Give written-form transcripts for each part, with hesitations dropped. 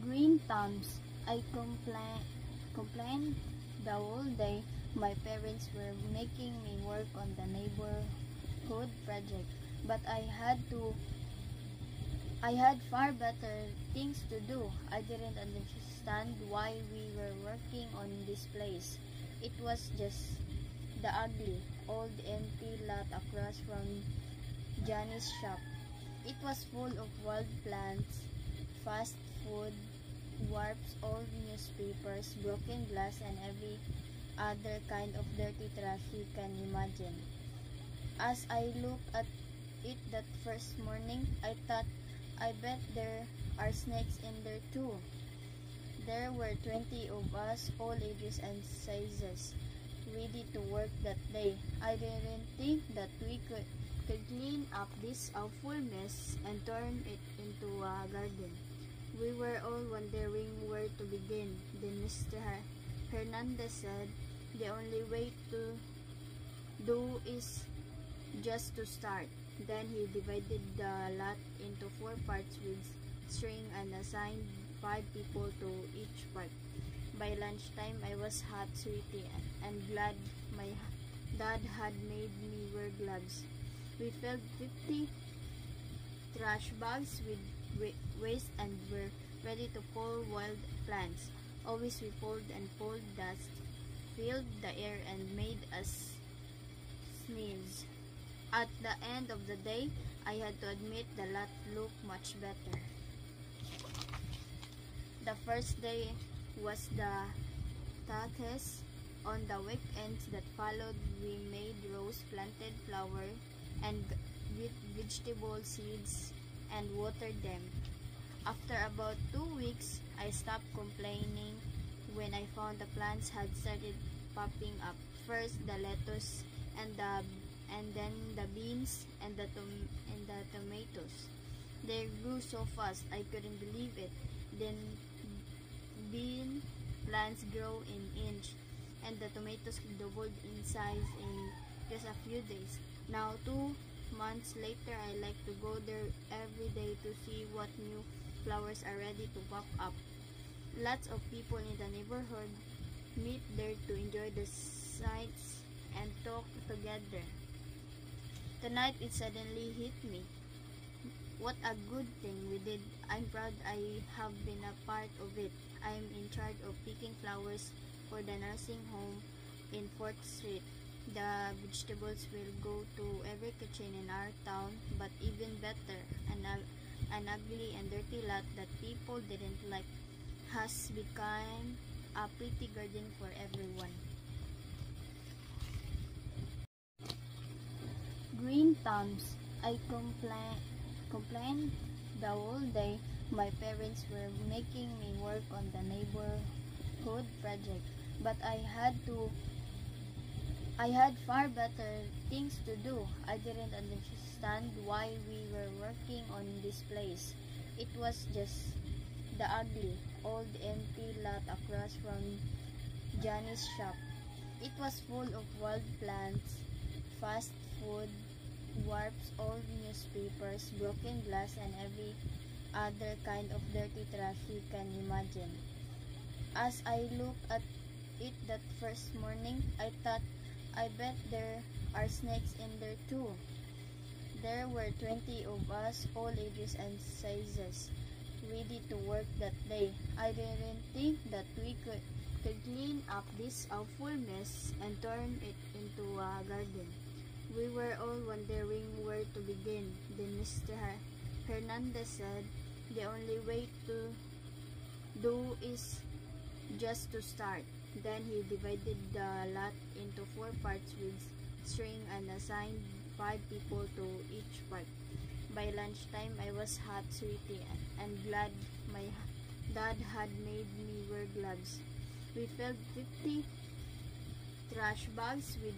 Green thumbs. I complained the whole day. My parents were making me work on the neighborhood project, but I had far better things to do. I didn't understand why we were working on this place. It was just the ugly, old empty lot across from Johnny's shop. It was full of wild plants, fast food, warps, old newspapers, broken glass, and every other kind of dirty trash you can imagine. As I looked at it that first morning, I thought, I bet there are snakes in there too. There were 20 of us, all ages and sizes, ready to work that day. I didn't think that we could clean up this awful mess and turn it into a garden. We were all wondering where to begin. Then Mr. Hernandez said, the only way to do is just to start. Then he divided the lot into 4 parts with string and assigned 5 people to each part. By lunchtime, I was hot, sweaty, and glad my dad had made me wear gloves. We filled 50 trash bags with waste and were ready to pull wild plants. Always we pulled and pulled, dust filled the air and made us sneeze. At the end of the day, I had to admit the lot looked much better. The first day was the toughest. On the weekends that followed, we made rows, planted flower and vegetable seeds and watered them. After about 2 weeks, I stopped complaining when I found the plants had started popping up. First the lettuce and then the beans and the tomatoes. They grew so fast I couldn't believe it. Then bean plants grow in inch and the tomatoes doubled in size in just a few days. Now 2 months later, I like to go there every day to see what new flowers are ready to pop up. Lots of people in the neighborhood meet there to enjoy the sights and talk together. Tonight it suddenly hit me. What a good thing we did. I'm proud I have been a part of it. I'm in charge of picking flowers for the nursing home in 4th Street. The vegetables will go to every kitchen in our town, but even better, an ugly and dirty lot that people didn't like has become a pretty garden for everyone. Green thumbs. I complained the whole day. My parents were making me work on the neighborhood project, but I had far better things to do. I didn't understand why we were working on this place. It was just the ugly, old empty lot across from Johnny's shop. It was full of wild plants, fast food, warps, old newspapers, broken glass, and every other kind of dirty trash you can imagine. As I looked at it that first morning, I thought, I bet there are snakes in there too. There were 20 of us, all ages and sizes, ready to work that day. I didn't think that we could clean up this awful mess and turn it into a garden. We were all wondering where to begin. Then Mr. Hernandez said, the only way to do is just to start. Then he divided the lot into 4 parts with string and assigned 5 people to each part. By lunchtime, I was hot, sweaty, and glad my dad had made me wear gloves. We filled 50 trash bags with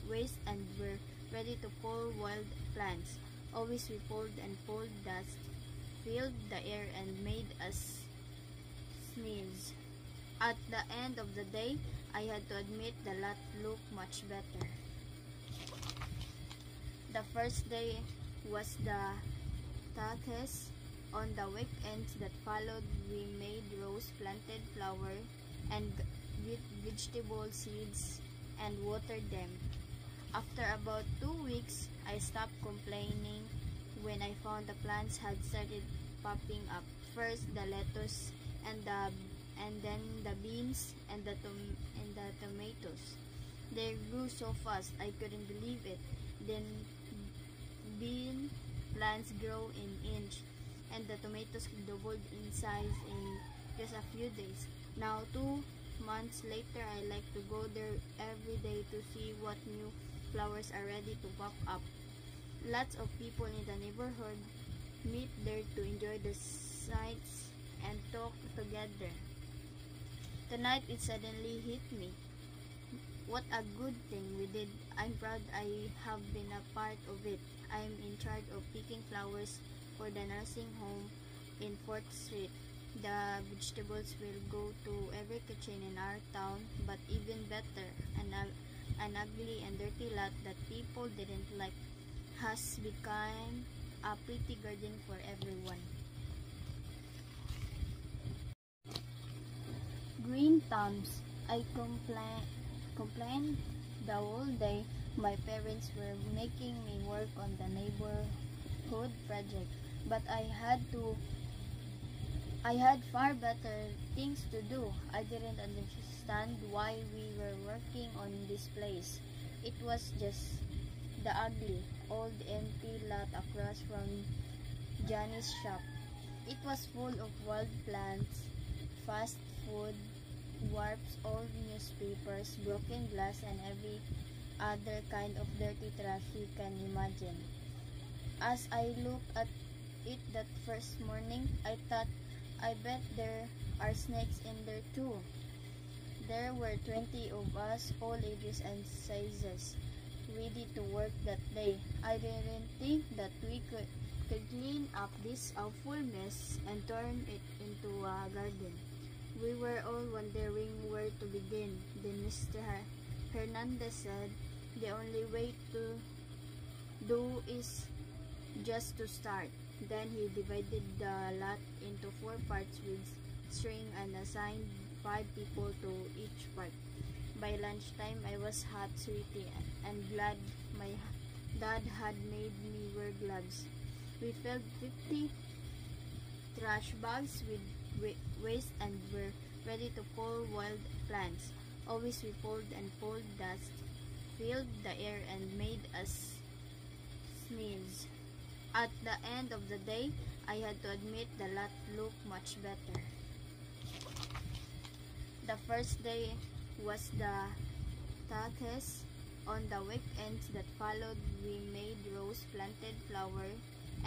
waste and were ready to pull wild plants. Always we pulled and pulled, dust filled the air and made us sneeze. At the end of the day, I had to admit the lot looked much better. The first day was the toughest. On the weekends that followed, we made rows, planted flower and vegetable seeds, and watered them. After about 2 weeks, I stopped complaining when I found the plants had started popping up. First the lettuce and then the beans and the tomatoes. They grew so fast I couldn't believe it. Then bean plants grow in inch, and the tomatoes doubled in size in just a few days. Now 2 months later, I like to go there every day to see what new flowers are ready to pop up. Lots of people in the neighborhood meet there to enjoy the sights and talk together. Tonight it suddenly hit me. What a good thing we did. I'm proud I have been a part of it. I'm in charge of picking flowers for the nursing home in 4th Street. The vegetables will go to every kitchen in our town, but even better, an ugly and dirty lot that people didn't like has become a pretty garden for everyone. Green thumbs. I complained the whole day. My parents were making me work on the neighborhood project, but I had far better things to do. I didn't understand why we were working on this place. It was just the ugly, old empty lot across from Johnny's shop. It was full of wild plants, fast food, warps, old newspapers, broken glass, and every other kind of dirty trash you can imagine. As I looked at it that first morning, I thought, I bet there are snakes in there too. There were 20 of us, all ages and sizes, ready to work that day. I didn't think that we could clean up this awful mess and turn it into a garden. We were all wondering where to begin. Then Mr. Hernandez said the only way to do is just to start. Then he divided the lot into 4 parts with string and assigned 5 people to each part. By lunchtime, I was hot, sweaty, and glad my dad had made me wear gloves. We filled 50 trash bags with waste and were ready to pull wild plants. Always we pulled and pulled. Dust filled the air and made us sneeze. At the end of the day, I had to admit the lot looked much better. The first day was the toughest. On the weekends that followed, we made rows, planted flower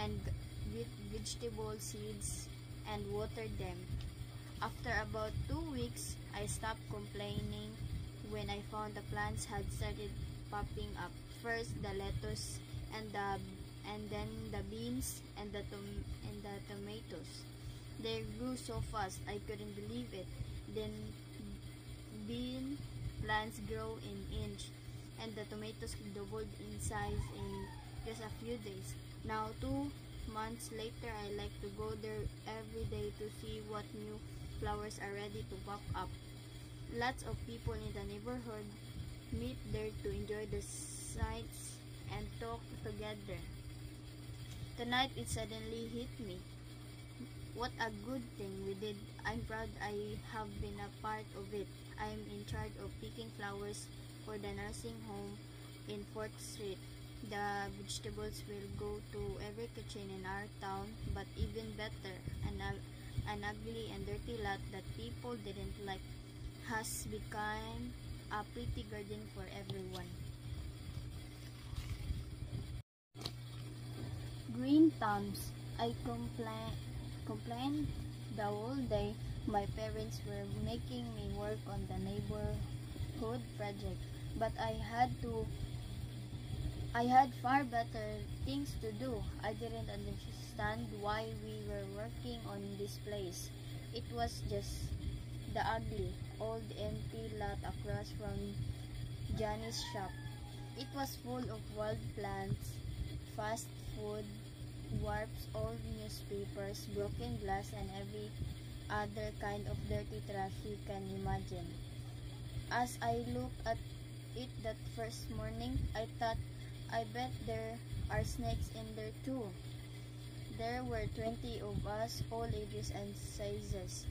and vegetable seeds, and watered them. After about 2 weeks, I stopped complaining when I found the plants had started popping up. First the lettuce and then the beans and the tomatoes. They grew so fast I couldn't believe it. Then bean plants grow in inch, and the tomatoes doubled in size in just a few days. Now 2 months later, I like to go there every day to see what new flowers are ready to pop up. Lots of people in the neighborhood meet there to enjoy the sights and talk together. Tonight it suddenly hit me. What a good thing we did. I'm proud I have been a part of it. I'm in charge of picking flowers for the nursing home in 4th Street. The vegetables will go to every kitchen in our town, but even better, an ugly and dirty lot that people didn't like has become a pretty garden for everyone. Green thumbs. I complained the whole day. My parents were making me work on the neighborhood project, but I had far better things to do. I didn't understand why we were working on this place. It was just the ugly, old empty lot across from Johnny's shop. It was full of wild plants, fast food, warps, old newspapers, broken glass, and every other kind of dirty trash you can imagine. As I looked at it that first morning, I thought, I bet there are snakes in there too. There were 20 of us, all ages and sizes,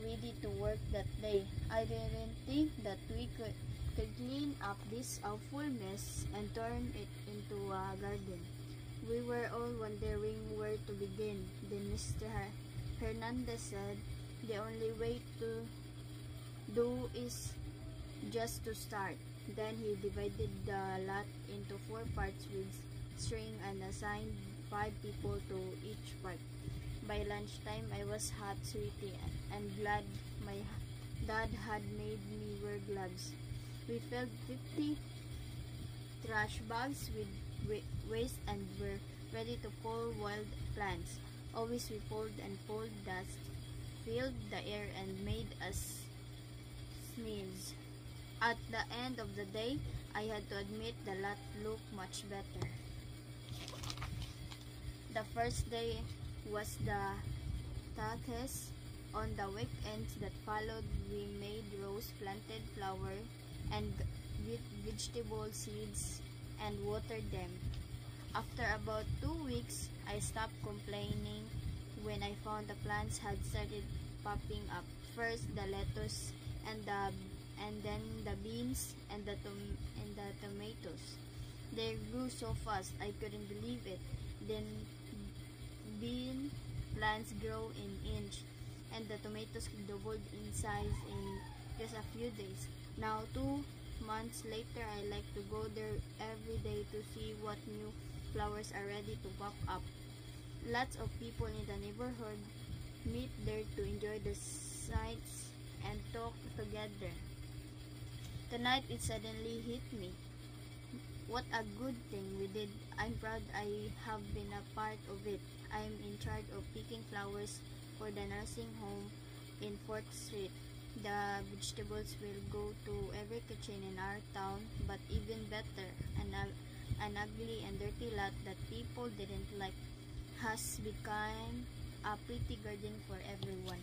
ready to work that day. I didn't think that we could clean up this awful mess and turn it into a garden. We were all wondering where to begin. Then Mr. Hernandez said the only way to do is just to start. Then he divided the lot into 4 parts with string and assigned 5 people to each part. By lunchtime, I was hot, sweaty, and glad my dad had made me wear gloves. We filled 50 trash bags with waste and were ready to pull wild plants. Always we pulled and pulled, dust filled the air and made us sneeze. At the end of the day, I had to admit the lot looked much better. The first day was the toughest. On the weekends that followed, we made rows, planted flower and vegetable seeds, and watered them. After about 2 weeks, I stopped complaining when I found the plants had started popping up. First the lettuce, and then the beans and the tomatoes. They grew so fast I couldn't believe it. Then bean plants grow in inch, and the tomatoes doubled in size in just a few days. Now 2 months later, I like to go there every day to see what new flowers are ready to pop up. Lots of people in the neighborhood meet there to enjoy the sights and talk together. Tonight it suddenly hit me. What a good thing we did. I'm proud I have been a part of it. I'm in charge of picking flowers for the nursing home in 4th Street. The vegetables will go to every kitchen in our town, but even better, an ugly and dirty lot that people didn't like has become a pretty garden for everyone.